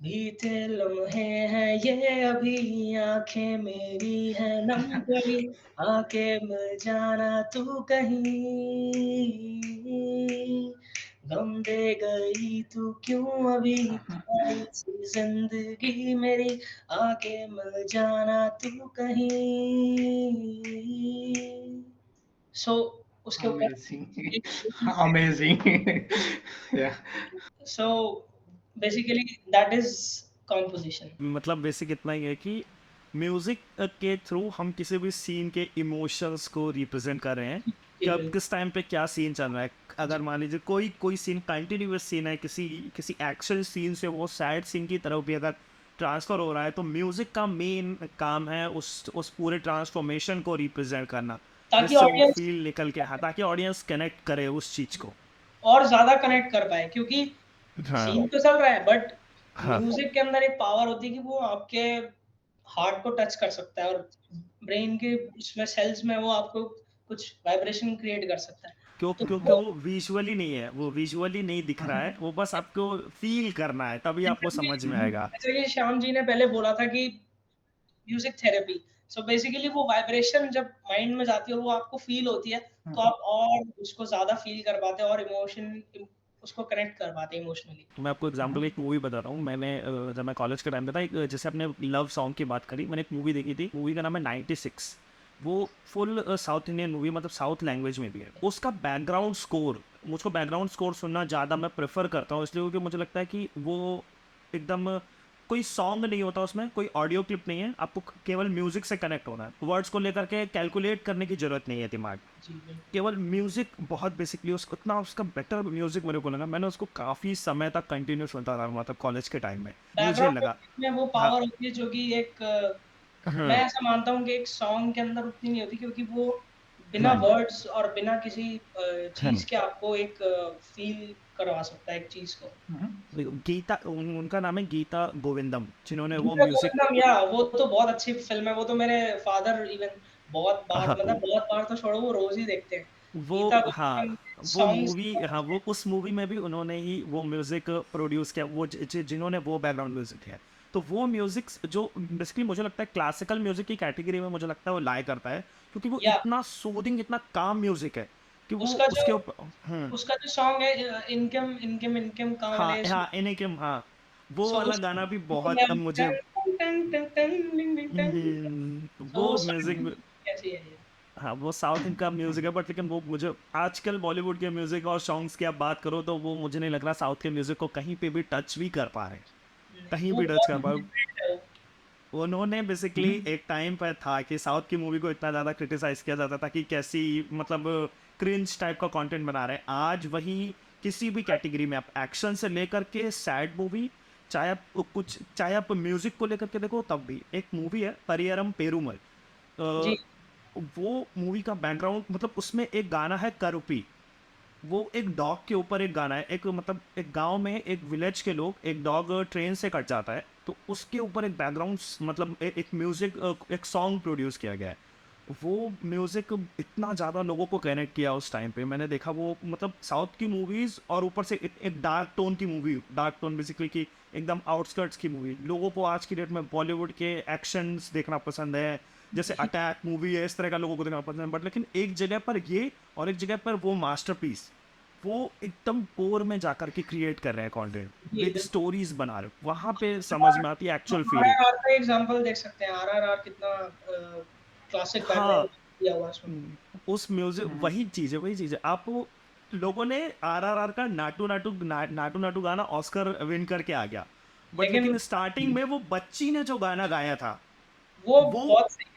बीते लम्हे हैं ये अभी, आँखें मेरी हैं नम गई, आके मिल जाना तू कहीं, गम दे गई तू क्यों अभी, प्यारी सी ज़िंदगी मेरी, आके मिल जाना तू कहीं। सो उसके ऊपर अमेज़िंग, एक अमेज़िंग। या so basically that is composition. मतलब बेसिक इतना ही है कि म्यूजिक के थ्रू हम किसी भी सीन के इमोशंस को रिप्रेजेंट कर रहे हैं। जी, कब बिल्कुल। किस टाइम पे क्या सीन चल रहा है। जी, अगर मान लीजिए कोई कोई सीन कंटिन्यूअस सीन है, किसी किसी एक्शन सीन से वो सैड सीन की तरफ भी अगर ट्रांसफर हो रहा है, तो म्यूजिक का मेन काम है उस पूरे ट्रांसफॉर्मेशन को रिप्रेजेंट करना, ताकि जिससे वो ऑडियंस फील निकल के, हाँ, ताकि ऑडियंस कनेक्ट करे उस चीज को। और ज़्यादा कनेक्ट कर पाए, क्योंकि हाँ, सीन तो चल रहा है, बट हाँ, म्यूज़िक के अंदर एक पावर होती है कि वो आपके हार्ट को टच कर सकता है, और ब्रेन के उसमें सेल्स में वो आपको कुछ वाइब्रेशन क्रिएट कर सकता है। तो क्योंकि वो वो विजुअली नहीं है, वो विजुअली नहीं दिख रहा है, वो बस आपको फील करना है, तभी आपको समझ में आएगा। जैसे कि श्याम जी ने पहले बोला था कि म्यूज़िक थेरेपी, सो बेसिकली वो वाइब्रेशन जब माइंड में जाती है और वो आपको फ़ील होती है, हुँ, तो आप और उसको ज़्यादा फ़ील कर पाते हैं और उसको कनेक्ट कर पाते हैं इमोशनली। मैं आपको एग्जांपल हुँ, एक मूवी बता रहा हूँ। मैंने जब मैं कॉलेज के टाइम पे था, एक जैसे आपने लव सॉन्ग की बात करी, मैंने एक मूवी देखी थी, मूवी का नाम है 96। वो फुल साउथ इंडियन मूवी, मतलब साउथ लैंग्वेज में भी है। उसका बैकग्राउंड स्कोर, मुझको बैकग्राउंड स्कोर सुनना ज़्यादा मैं प्रेफर करता हूँ, इसलिए क्योंकि मुझे लगता है कि वो एकदम कोई सॉन्ग नहीं होता उसमें, कोई ऑडियो क्लिप नहीं है, आपको केवल म्यूजिक से कनेक्ट होना है। वर्ड्स को लेकर के कैलकुलेट करने की जरूरत नहीं है दिमाग, जी, बिल्कुल। केवल म्यूजिक बहुत बेसिकली उसको इतना उसका बेटर म्यूजिक मेरे को लगा। मैंने उसको काफ़ी समय तक कंटिन्यू सुनता रहा, मतलब कॉलेज के टाइम में मुझे बैकग्राउंड लगा। म्यूज़िक में वो हाँ, पावर होती है जो कि एक मैं हाँ, ऐसा मानता हूँ कि एक सॉन्ग के अंदर उतनी नहीं होती, क्योंकि वो बिना हाँ, वर्ड्स और बिना किसी हाँ। चीज़ के आपको एक फ़ील करवा सकता है एक चीज़ को। हुँ, गीता, उनका नाम है गीता गोविंदम, जिन्होंने वो गीता म्यूजिक। गोविंदम, या वो तो बहुत अच्छी फ़िल्म है, वो तो मेरे फादर इवन बहुत बार, हाँ, मतलब बहुत बार तो छोड़ो, वो रोज़ ही देखते हैं। वो, गीता हाँ, गोविंदम वो सॉन्ग्स मूवी, हाँ, वो उस मूवी में भी उन्होंने ही वो म्यूजिक प्रोड्यूस किया, वो जिन्होंने वो बैकग्राउंड म्यूजिक किया। तो वो म्यूजिक जो बेसिकली मुझे लगता है क्लासिकल म्यूजिक की कैटेगरी में, मुझे लगता है वो लाई करता है, क्योंकि वो या इतना सूदिंग, इतना काम म्यूजिक है कि वो उसका जो उसके ऊपर। उसका जो सॉन्ग है इनकम इनकम इनकम काम हाँ, वाले, हाँ, इन्हीं के, हाँ, वो सो वाला उस गाना भी बहुत टन मुझे। टन टन टन टन डिंग डिंग टन, सो वो उस म्यूजिक, कैसी है ये? हाँ, वो साउथ इनका म्यूजिक है, बट लेकिन वो मुझे आजकल बॉलीवुड के म्यूजिक और सॉन्ग्स की आप बात करो, तो वो मुझे नहीं लग रहा साउथ के म्यूजिक को कहीं पे भी टच भी कर पा रहे, नहीं, कहीं वो भी टच बहुत कर पा रहे। डिफरेंट है वो। उन्होंने बेसिकली हुँ, एक टाइम पर था कि साउथ की मूवी को इतना ज़्यादा क्रिटिसाइज किया जाता था कि कैसी, मतलब क्रिंज टाइप का कंटेंट बना रहे हैं। आज वही किसी भी कैटेगरी में, आप एक्शन से लेकर के सैड मूवी, चाहे आप म्यूजिक को लेकर के देखो, तब भी एक मूवी है परियरम पेरुमल। जी, अ, वो मूवी का बैकग्राउंड, मतलब उसमें एक गाना है करुपी। वो एक डॉग के ऊपर एक गाना है, एक मतलब एक गांव में एक विलेज के लोग, एक डॉग ट्रेन से कट जाता है, तो उसके ऊपर एक बैकग्राउंड, मतलब एक म्यूजिक, एक सॉन्ग प्रोड्यूस किया गया है। वो म्यूजिक इतना ज़्यादा लोगों को कनेक्ट किया उस टाइम पे, मैंने देखा वो, मतलब साउथ की मूवीज और ऊपर से एक डार्क टोन की मूवी, डार्क टोन बेसिकली की एकदम आउटस्कर्ट्स की मूवी, लोगों को आज की डेट में बॉलीवुड के एक्शंस देखना पसंद है, जैसे जी, अटैक मूवी है, इस तरह का लोगों को देखना पसंद है, बट लेकिन एक जगह पर ये, और एक जगह पर वो मास्टरपीस, वो एकदम कोर में जाकर के क्रिएट कर रहे हैं कंटेंट, जी, बिग बिल्कुल। स्टोरीज बना रहे हैं, वहां पे समझ में आती है एक्चुअल फीलिंग। आरआरआर का एग्जांपल देख सकते हैं, आरआरआर कितना क्लासिक हाँ, बैकग्राउंड दिया हुआ है उसमें। उस म्यूजिक, हुँ, वही चीज है, वही चीज है। आप लोगों ने आरआरआर का नाटू नाटू गाना ऑस्कर विन करके आ गया, बट लेकिन लेकिन स्टार्टिंग में वो बच्ची ने जो गाना गाया था, वो वो बहुत सही है।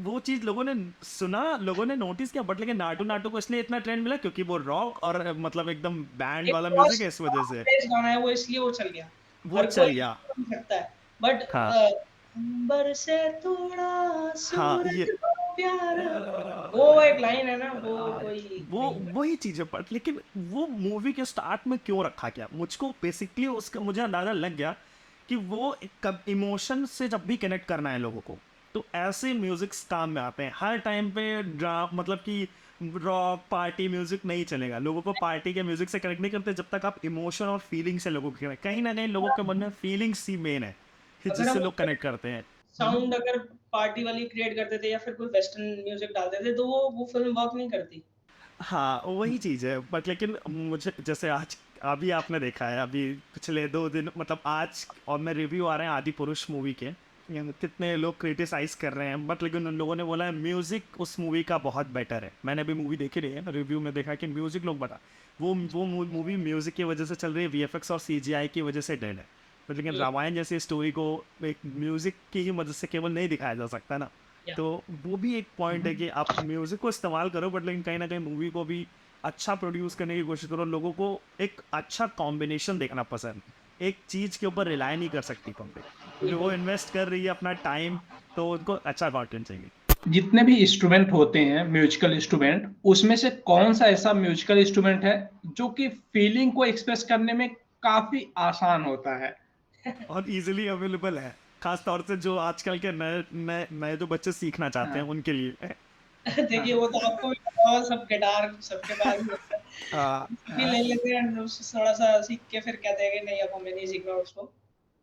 वो चीज लोगों ने सुना, लोगों ने नोटिस किया, बट लेकिन नाटू नाटू को इसलिए इतना ट्रेंड मिला क्योंकि वो रॉक और मतलब एकदम बैंड एक वाला म्यूजिक फास्ट है, इस वजह से पेस गाना है वो, इसलिए वो चल गया। वो हर चल कोई गया। सुन सकता है। बट हाँ, अंबर से थोड़ा हाँ, सूरज ये हो प्यारा, वो एक लाइन है ना, वो कोई वो नहीं। वही चीज़ है, बट लेकिन वो मूवी के स्टार्ट में क्यों रखा गया, मुझको बेसिकली उसका मुझे अंदाज़ा लग गया कि वो कब इमोशन से जब भी कनेक्ट करना है लोगों को, तो ऐसे म्यूजिक्स काम में आते हैं। हर टाइम पे ड्रा मतलब कि रॉक पार्टी म्यूजिक नहीं चलेगा, लोगों को पार्टी के म्यूजिक से कनेक्ट नहीं करते जब तक आप इमोशन और फीलिंग से लोगों को कहीं ना कहीं लोगों के मन में फीलिंग्स ही मेन है अगर हम जिससे लोग उसमें कनेक्ट करते हैं। साउंड अगर पार्टी वाली क्रिएट करते थे या फिर कोई वेस्टर्न म्यूजिक डालते थे, तो वो फ़िल्म वर्क नहीं करती। हाँ, वही चीज़ है, बट लेकिन मुझे जैसे आज अभी आपने देखा है, अभी पिछले 2 दिन मतलब आज और में रिव्यू आ रहे हैं आदिपुरुष मूवी के, कितने लोग क्रिटिसाइज़ कर रहे हैं, बट लेकिन उन लोगों ने बोला है म्यूज़िक उस मूवी का बहुत बेटर है। मैंने अभी मूवी देखी नहीं है, रिव्यू में देखा कि म्यूज़िक लोग बता वो मूवी म्यूज़िक की वजह से चल रही है, वीएफएक्स और सीजीआई की वजह से डेड है। बट लेकिन हुँ, रामायण जैसी स्टोरी को एक म्यूज़िक की ही मदद से केवल नहीं दिखाया जा सकता ना। या तो वो भी एक पॉइंट है कि आप म्यूजिक को इस्तेमाल करो, बट लेकिन कहीं ना कहीं मूवी को भी अच्छा प्रोड्यूस करने की कोशिश करो। लोगों को एक अच्छा कॉम्बिनेशन देखना पसंद, एक चीज के ऊपर रिलाय नहीं कर सकती पब्लिक, क्योंकि वो बिल्कुल। इन्वेस्ट कर रही है अपना टाइम, तो उनको अच्छा कंटेंट चाहिए। जितने भी इंस्ट्रूमेंट होते हैं म्यूजिकल इंस्ट्रूमेंट, उसमें से कौन सा ऐसा म्यूजिकल इंस्ट्रूमेंट है जो कि फीलिंग को एक्सप्रेस करने में काफी आसान होता है? और इजीली अवेलेबल है, खास तौर से जो आजकल के नए नए नए जो बच्चे सीखना चाहते हैं हाँ, उनके लिए। देखिए, हाँ, वो तो आपको भी पता होगा, सब गिटार सबके पास ही होता है। आ, सभी ले लेते हैं उससे थोड़ा-सा सीख के फिर कहते हैं कि नहीं, अब हमें नहीं सीखना उसको।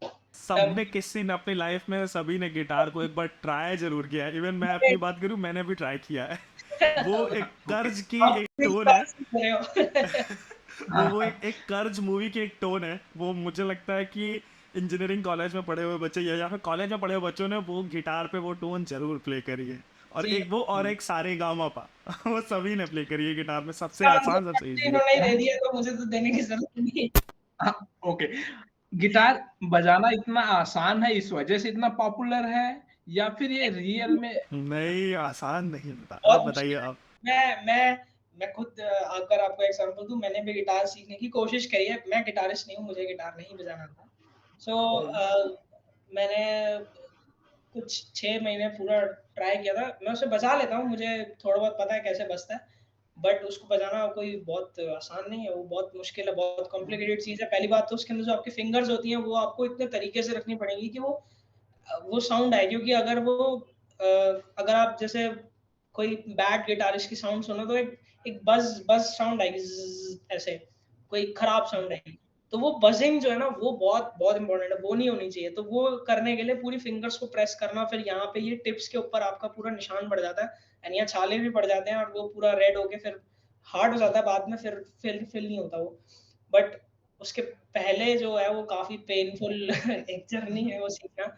तब सबने किसी ने अपनी लाइफ में सभी ने गिटार को एक बार ट्राई जरूर किया है। इवन मैं अपनी मैं बात करूं, मैंने भी ट्राई किया है। वो एक ओके। कर्ज की आप एक किस टोन है। बात सीख रहे हो? वो एक कर्ज मूवी की एक टोन है। वो मुझे लगता है कि इंजीनियरिंग कॉलेज में पढ़े हुए बच्चे या फिर कॉलेज में पढ़े हुए बच्चों ने वो गिटार पे वो टोन जरूर प्ले करी है। और जी, एक वो और एक सारे गामा पा वो सभी ने प्ले करी है गिटार में, सबसे इसका आंसर आसान सबसे वैसे इजी। इन्होंने ही दे दिया, तो मुझे तो देने की ज़रूरत नहीं। हाँ, ओके। गिटार बजाना इतना आसान है इस वजह से इतना पॉपुलर है, या फिर ये रियल में? नहीं, आसान नहीं होता। आप बहुत बताइए मुश्किल है। आप। मैं खुद अगर आपको एग्ज़ाम्पल दूँ, मैंने भी गिटार सीखने की कोशिश करी है। मैं गिटारिस्ट नहीं हूँ, मुझे गिटार नहीं बजाना आता। सो मैंने कुछ 6 महीने पूरा ट्राई किया था। मैं उसे बजा लेता हूँ, मुझे थोड़ा बहुत पता है कैसे बजता है। बट उसको बजाना कोई बहुत आसान नहीं है, वो बहुत मुश्किल है, बहुत कॉम्प्लिकेटेड चीज़ है। पहली बात तो उसके अंदर जो आपकी फिंगर्स होती हैं, वो आपको इतने तरीके से रखनी पड़ेंगी कि वो साउंड आए, क्योंकि अगर आप जैसे कोई बैड गिटारिस्ट की साउंड सुनो, तो एक एक बज़ बज़ साउंड आएगी, ज़ज़ ऐसे, कोई खराब साउंड आएगी। तो वो बज़िंग जो है ना, वो बहुत बहुत इम्पोर्टेंट है, वो नहीं होनी चाहिए। तो वो करने के लिए पूरी फिंगर्स को प्रेस करना, फिर यहाँ पे ये टिप्स के ऊपर आपका पूरा निशान पड़ जाता है, एंड यहाँ छाले भी पड़ जाते हैं, और वो पूरा रेड होके फिर हार्ड हो जाता है बाद में, फिर फ़िल नहीं होता वो। बट उसके पहले जो है वो काफ़ी पेनफुल एक जर्नी है वो सीखना।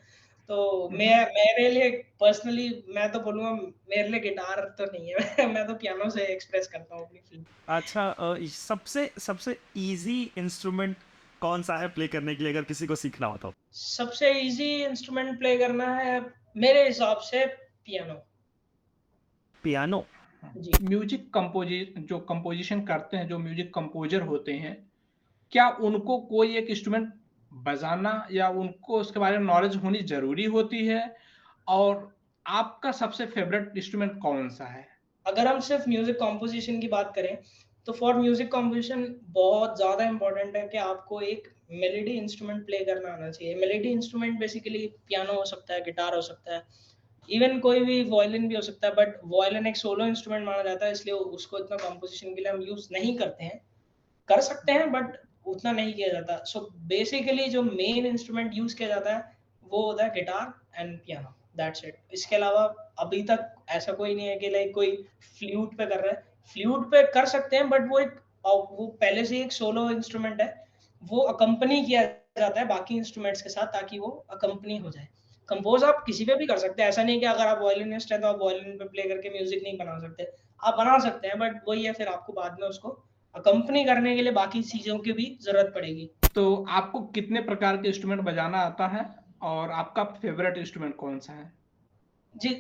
तो मैं हम्म। मेरे लिए पर्सनली मैं तो बोलूँगा, मेरे लिए गिटार तो नहीं है। मैं तो पियानो से एक्सप्रेस करता हूँ अपनी फीलिंग। अच्छा, सबसे सबसे इजी इंस्ट्रूमेंट कौन सा है प्ले करने के लिए अगर किसी को सीखना हो तो? सबसे ईज़ी इंस्ट्रूमेंट प्ले करना है मेरे हिसाब से पियानो। पियानो। जी। म्यूजिक कंपोजि जो कंपोजिशन करते हैं, जो म्यूजिक कंपोजर होते हैं, क्या उनको कोई एक इंस्ट्रूमेंट बजाना या उनको उसके बारे में नॉलेज होनी ज़रूरी होती है? और आपका सबसे फ़ेवरेट इंस्ट्रूमेंट कौन-सा है? अगर हम सिर्फ़ म्यूज़िक कंपोज़िशन की बात करें, तो फॉर म्यूज़िक कंपोज़िशन बहुत ज़्यादा इम्पोर्टेंट है कि आपको एक मेलोडी इंस्ट्रूमेंट प्ले करना आना चाहिए। मेलोडी इंस्ट्रूमेंट बेसिकली पियानो हो सकता है, गिटार हो सकता है, इवन कोई भी वायलिन भी हो सकता है, बट वायलिन एक सोलो इंस्ट्रूमेंट माना जाता है, इसलिए उसको इतना कंपोज़िशन के लिए हम यूज़ नहीं करते हैं। कर सकते हैं, बट उतना नहीं किया जाता। सो बेसिकली जो मेन इंस्ट्रूमेंट यूज़ किया जाता है, वो होता है guitar and piano, that's it. इसके अलावा अभी तक ऐसा कोई नहीं है कि लाइक कोई फ्लूट पे कर रहा है। फ्लूट पे कर सकते हैं, बट वो पहले से ही एक सोलो इंस्ट्रूमेंट है। वो अकम्पनी किया जाता है बाकी इंस्ट्रूमेंट्स के साथ, ताकि वो अकम्पनी हो जाए। कंपोज़ आप किसी पे भी कर सकते हैं, ऐसा नहीं है कि अगर आप वायलिनिस्ट हैं तो आप वायलिन पे प्ले करके म्यूज़िक नहीं बना सकते। आप बना सकते हैं, बट वही है, फिर आपको बाद में उसको अकम्पनी करने के लिए बाकी चीज़ों की भी ज़रूरत पड़ेगी। तो आपको कितने प्रकार के इंस्ट्रूमेंट बजाना आता है और आपका फ़ेवरेट इंस्ट्रूमेंट कौन-सा है? जी,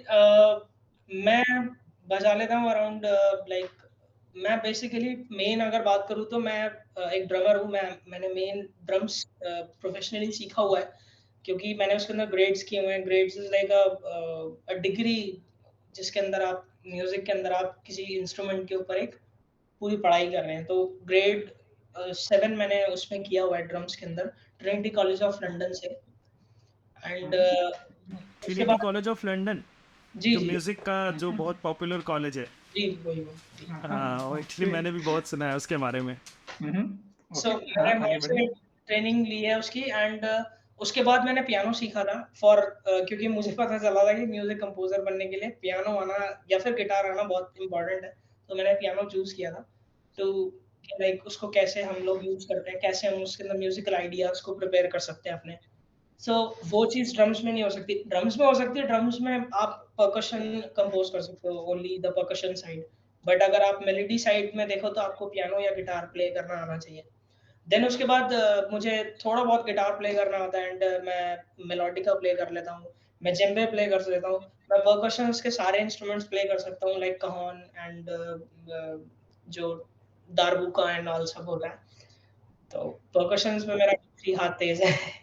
मैं बजा लेता हूँ अराउंड लाइक, मैं बेसिकली मेन अगर बात करूँ तो मैं एक ड्रमर हूँ। मैंने मेन ड्रम्स प्रोफ़ेशनली सीखा हुआ है। क्योंकि मैंने उसके अंदर ग्रेड्स किए हुए हैं। Grades is like a degree जिसके अंदर आप म्यूज़िक के अंदर आप किसी इंस्ट्रूमेंट के ऊपर एक पूरी पढ़ाई कर रहे हैं। तो ग्रेड 7 मैंने उसमें किया हुआ है ड्रम्स के अंदर, ट्रिनिटी कॉलेज ऑफ लंदन से। एंड उसके ट्रिनिटी बाद कॉलेज ऑफ लंदन, जी, जो जी। म्यूजिक का जो बहुत पॉपुलर कॉलेज है। जी, वही। जी। हाँ, और एक्चुअली मैंने भी बहुत सुना है उसके बारे में। सो ओके, हाँ, मैंने आगे वहीं बढ़िए। से ट्रेनिंग ली है उसकी। एंड उसके बाद मैंने पियानो सीखा था क्योंकि मुझे पता चला था कि म्यूज़िक कंपोज़र बनने के लिए पियानो आना या फिर गिटार आना बहुत इम्पोर्टेंट है। तो मैंने पियानो चूज़ किया था। तो लाइक उसको कैसे हम लोग यूज़ करते हैं, कैसे हम उसके अंदर म्यूज़िकल आइडियाज़ को प्रिपेयर कर सकते हैं अपने। सो वो चीज़ ड्रम्स में नहीं हो सकती। ड्रम्स में हो सकती है, ड्रम्स में आप परकशन कंपोज़ कर सकते हो, only the percussion side. But अगर आप मेलोडी साइड में देखो तो आपको पियानो या गिटार प्ले करना आना चाहिए। देन उसके बाद मुझे थोड़ा बहुत गिटार प्ले करना आता है। एंड मैं मेलोडिका प्ले कर लेता हूँ, मैं जेम्बे प्ले कर लेता हूँ, मैं परकशंस के सारे इंस्ट्रूमेंट्स प्ले कर सकता हूँ लाइक cajon एंड जो दारबुका एंड ऑल सब होता है। तो परकशंस में मेरा काफ़ी हाथ तेज़ है।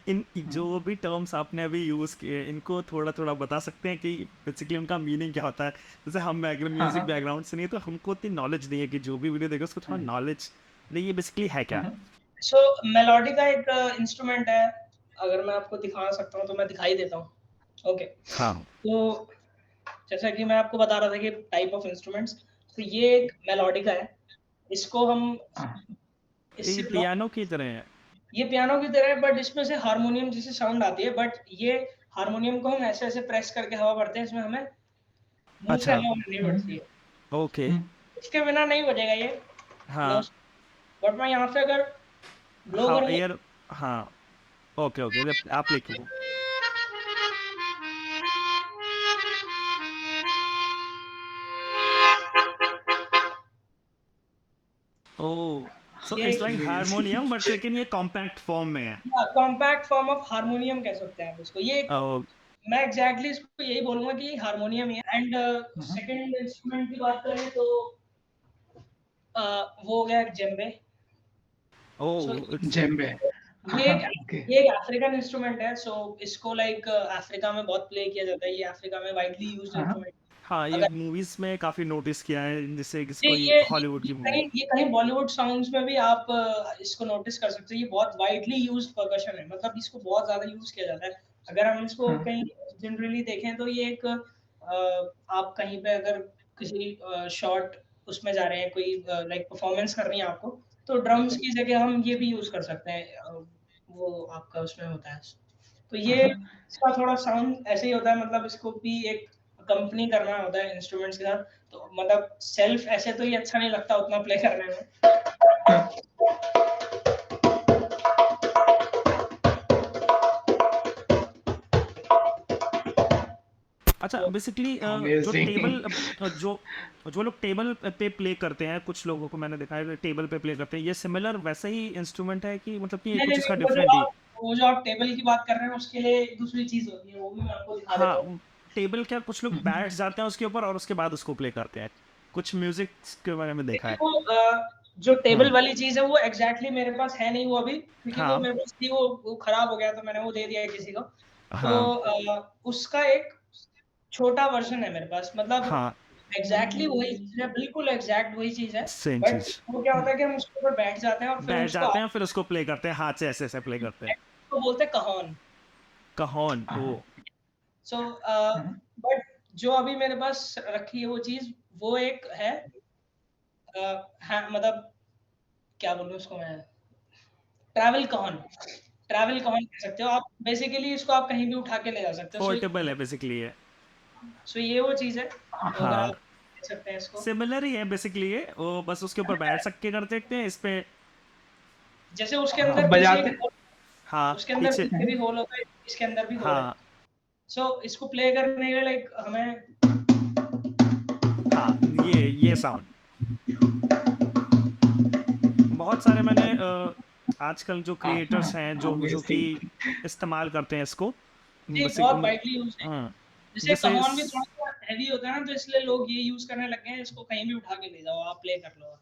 इन जो भी टर्म्स आपने अभी यूज़ किए, इनको थोड़ा-थोड़ा बता सकते हैं कि बेसिकली उनका मीनिंग क्या होता है? जैसे हम अगर हाँ, म्यूज़िक हाँ। बैकग्राउंड से नहीं है, तो हमको इतनी नॉलेज नहीं है कि जो भी वीडियो देखे उसको थोड़ा नॉलेज नहीं, ये बेसिकली है क्या? सो मेलोडिका एक इंस्ट्रूमेंट है। अगर मैं आपको दिखा सकता हूँ तो मैं दिखा ही देता हूँ। ओके। हाँ, तो जैसा कि मैं आपको बता रहा था कि टाइप ऑफ इंस्ट्रूमेंट्स, तो ये एक मेलोडिका है। इसको हम हाँ, इससे ये ड्रम पियानो की तरह है। ये पियानो की तरह है, बट इसमें से हारमोनियम जैसी साउंड आती है। बट ये हारमोनियम को हम ऐसे-ऐसे प्रेस करके हवा भरते हैं, इसमें हमें मुँह से अच्छा, हवा भरनी पड़ती है। ओके, इसके बिना नहीं बजेगा ये। हाँ, मोस्ट बट मैं यहाँ से अगर ब्लो हाँ, करूँगा एयर हाँ, ओके, ओके, जब आप लिखिए। ओह! सो ये इट्स लाइक हारमोनियम बट लेकिन ये कॉम्पैक्ट फॉर्म में है। कॉम्पैक्ट फॉर्म ऑफ हारमोनियम कह सकते हैं आप इसको। ये ओह! मैं एग्ज़ैक्टली इसको यही बोलूँगा कि ये हारमोनियम ही है। एंड सेकंड इंस्ट्रूमेंट की बात करें तो वो हो गया एक djembe. So oh! It's djembe. ये हाँ, एक ओके। ये एक अफ्रीकन इंस्ट्रूमेंट है। सो इसको लाइक अफ्रीका में बहुत प्ले किया जाता है। ये अफ्रीका में वाइडली यूज्ड हाँ, हाँ। इंस्ट्रूमेंट। हाँ, ये अगर मूवीज़ में काफ़ी नोटिस किया है, जैसे किसी ये कोई ये हॉलीवुड ये की मूवी। कहीं बॉलीवुड सॉन्ग्स में भी आप इसको नोटिस कर सकते हो। ये बहुत वाइडली यूज्ड परकशन है, मतलब इसको बहुत ज़्यादा यूज़ किया जाता है। अगर हम इसको हाँ, कहीं जनरली देखें तो ये एक आप कहीं पे अगर किसी शॉर्ट उसमें जा रहे हैं, कोई लाइक परफॉर्मेंस करनी है आपको, तो ड्रम्स की जगह हम ये भी यूज़ कर सकते हैं। वो आपका उसमें होता है। तो ये हाँ। इसका थोड़ा साउंड ऐसे ही होता है, मतलब इसको भी एक अकम्पनी करना होता है इंस्ट्रूमेंट्स के साथ। तो मतलब सेल्फ ऐसे तो ये अच्छा नहीं लगता उतना प्ले करने में। अच्छा, तो बेसिकली जो टेबल अमेज़िंग। जो जो लोग टेबल पे प्ले करते हैं, कुछ लोगों को मैंने देखा है टेबल पे प्ले करते हैं, ये सिमिलर वैसा ही इंस्ट्रूमेंट है कि मतलब कि नहीं, नहीं, कुछ इसका नहीं, डिफरेंट ही? वो जो आप टेबल की बात कर रहे हैं उसके लिए एक दूसरी चीज़ होती है, वो भी मैं आपको दिखा देता हूँ। हाँ, टेबल क्या कुछ लोग बैठ जाते हैं उसके ऊपर और उसके बाद उसको प्ले करते हैं। कुछ म्यूज़िक के बारे में देखा देखिए है। वो जो टेबल हुँ, वाली चीज़ है वो एग्ज़ैक्टली मेरे पास है नहीं वो अभी, क्योंकि वो हाँ, मेरे पास थी, वो खराब हो गया तो मैंने वो दे दिया है किसी को। तो हाँ, उसका एक छोटा वर्ज़न है मेरे पास, मतलब हाँ, एग्ज़ैक्टली वही चीज़ है, बिल्कुल एग्ज़ैक्ट वही चीज़ है। सेम बट चीज़। वो क्या होता है कि हम उसके ऊपर बैठ जाते हैं और फिर हम बैठ उसको जाते हैं फिर उसको प्ले करते हैं, हाथ से ऐसे-ऐसे प्ले करते हैं। उसको बोलते हैं कहोन। कहोन, हाँ, ओह! सो हाँ, बट जो अभी मेरे पास रखी है वो चीज़, वो एक है हाँ, मतलब क्या बोलूँ उसको मैं, ट्रैवल कॉन। ट्रैवल कॉन कह सकते हो आप। बेसिकली इसको आप कहीं भी उठा के ले जा सकते हो। पोर्टेबल है बेसिकली ये। सो ये वो चीज़ है, तो अगर हाँ, आप कह सकते हैं इसको। सिमिलर ही है बेसिकली ये, वो बस उसके ऊपर बैठ सक के कर सकते हैं, इस पे जैसे उसके हाँ, अंदर पीछे बजाते एक हाँ, उसके अंदर पीछे पीछे भी होल होता है, इसके अंदर भी होल है। हाँ, सो इसको प्ले करने के लिए लाइक हमें हाँ, ये साउंड। बहुत सारे मैंने आजकल जो क्रिएटर्स हैं जो कि अमेज़िंग। इस्तेमाल करते हैं इसको ये बेसिक बहुत वाइडली यूज़्ड है। हाँ, जैसे जैसे कहोन भी थोड़ा-सा हेवी होता है ना, तो इसलिए लोग ये यूज़ करने लग गए हैं, इसको कहीं भी उठा के ले जाओ, आप प्ले कर लो।